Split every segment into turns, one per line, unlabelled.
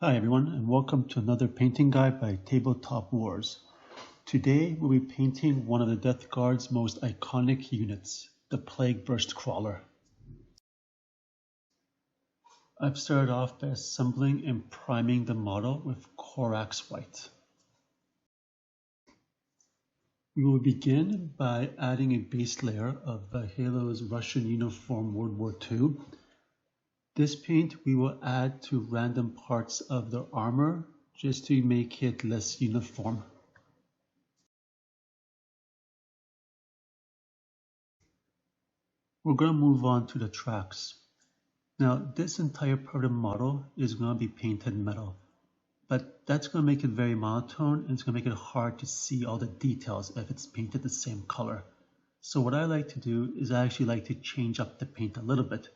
Hi everyone, and welcome to another painting guide by Tabletop Wars. Today we'll be painting one of the Death Guard's most iconic units, the Plagueburst Crawler. I've started off by assembling and priming the model with Corax White. We will begin by adding a base layer of Halo's Russian uniform World War II. This paint we will add to random parts of their armor just to make it less uniform. We're going to move on to the tracks. Now this entire part of the model is going to be painted metal, but that's going to make it very monotone and it's going to make it hard to see all the details if it's painted the same color. So what I like to do is I actually like to change up the paint a little bit.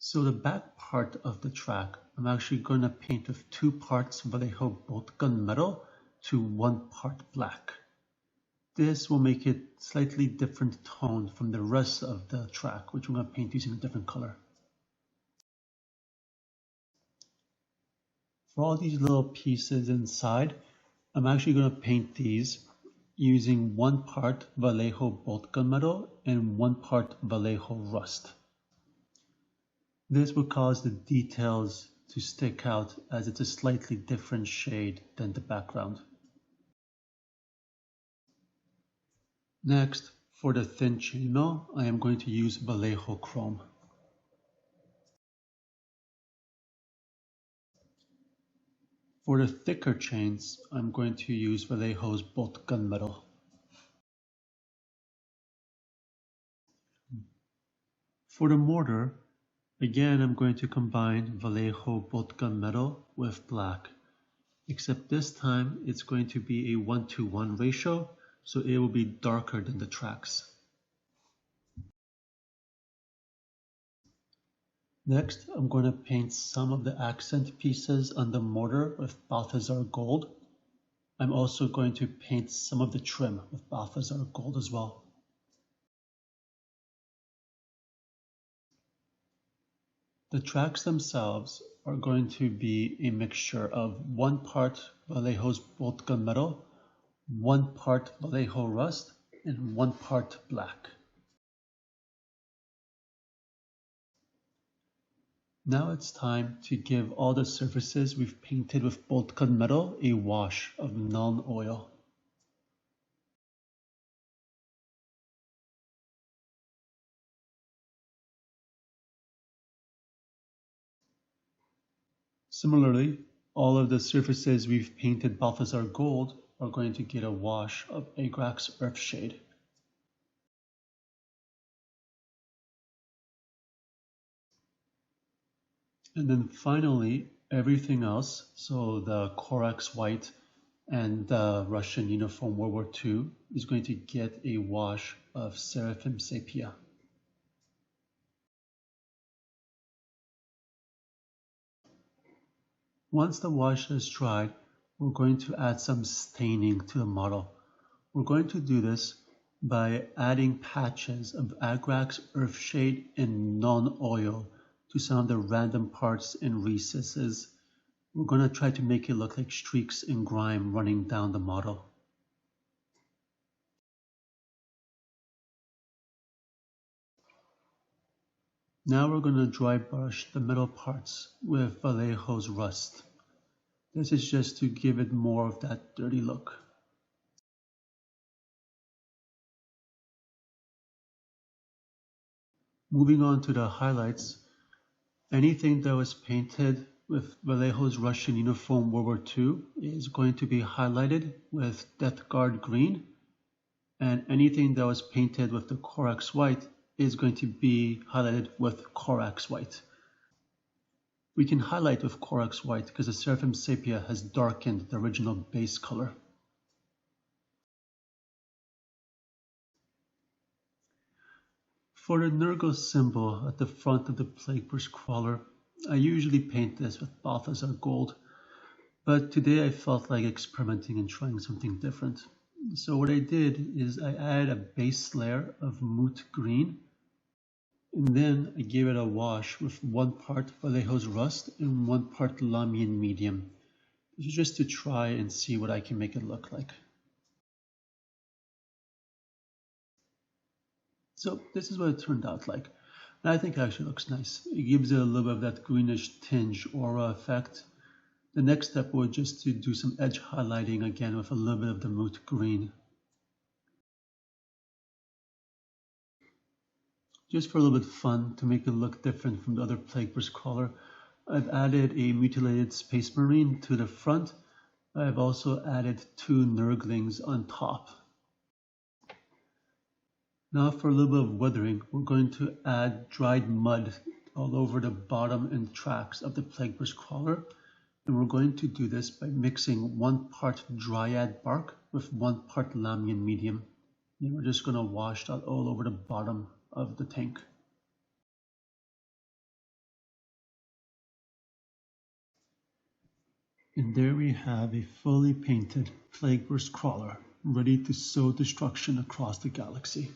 So the back part of the track, I'm actually going to paint with 2 parts Vallejo bolt gun metal to 1 part black. This will make it slightly different tone from the rest of the track, which we're going to paint using a different color. For all these little pieces inside, I'm actually going to paint these using 1 part Vallejo bolt gun metal and 1 part Vallejo rust. This will cause the details to stick out as it's a slightly different shade than the background. Next, for the thin chainmail, I am going to use Vallejo Chrome. For the thicker chains, I'm going to use Vallejo's bolt gun metal. For the mortar, again I'm going to combine Vallejo bolt gun metal with black, except this time it's going to be a 1:1 ratio, so it will be darker than the tracks. Next, I'm going to paint some of the accent pieces on the mortar with Balthazar Gold. I'm also going to paint some of the trim with Balthazar Gold as well. The tracks themselves are going to be a mixture of 1 part Vallejo's bolt gun metal, 1 part Vallejo rust, and 1 part black. Now it's time to give all the surfaces we've painted with bolt gun metal a wash of Nuln Oil. Similarly, all of the surfaces we've painted Balthazar Gold are going to get a wash of Agrax Earthshade. And then finally, everything else, so the Corax White and the Russian uniform World War II, is going to get a wash of Seraphim Sepia. Once the wash is dried, we're going to add some staining to the model. We're going to do this by adding patches of Agrax Earthshade and Nuln Oil to some of the random parts and recesses. We're going to try to make it look like streaks and grime running down the model. Now we're going to dry brush the middle parts with Vallejo's rust. This is just to give it more of that dirty look. Moving on to the highlights, anything that was painted with Vallejo's Russian uniform World War II is going to be highlighted with Death Guard green, and anything that was painted with the Corax White is going to be highlighted with Corax White. We can highlight with Corax White because the Seraphim Sepia has darkened the original base color. For the Nurgle symbol at the front of the Plagueburst Crawler, I usually paint this with Balthazar Gold, but today I felt like experimenting and trying something different. So what I did is I added a base layer of Moot Green And then I gave it a wash with 1 part Vallejo's Rust and 1 part Lamian Medium. This is just to try and see what I can make it look like. So this is what it turned out like. And I think it actually looks nice. It gives it a little bit of that greenish tinge aura effect. The next step was just to do some edge highlighting again with a little bit of the moot green. Just for a little bit of fun, to make it look different from the other Plagueburst Crawler, I've added a mutilated Space Marine to the front. I've also added 2 Nurglings on top. Now for a little bit of weathering, we're going to add dried mud all over the bottom and tracks of the Plagueburst Crawler. And we're going to do this by mixing 1 part Dryad bark with 1 part Lamian Medium. And we're just going to wash that all over the bottom of the tank. And there we have a fully painted Plagueburst Crawler, ready to sow destruction across the galaxy.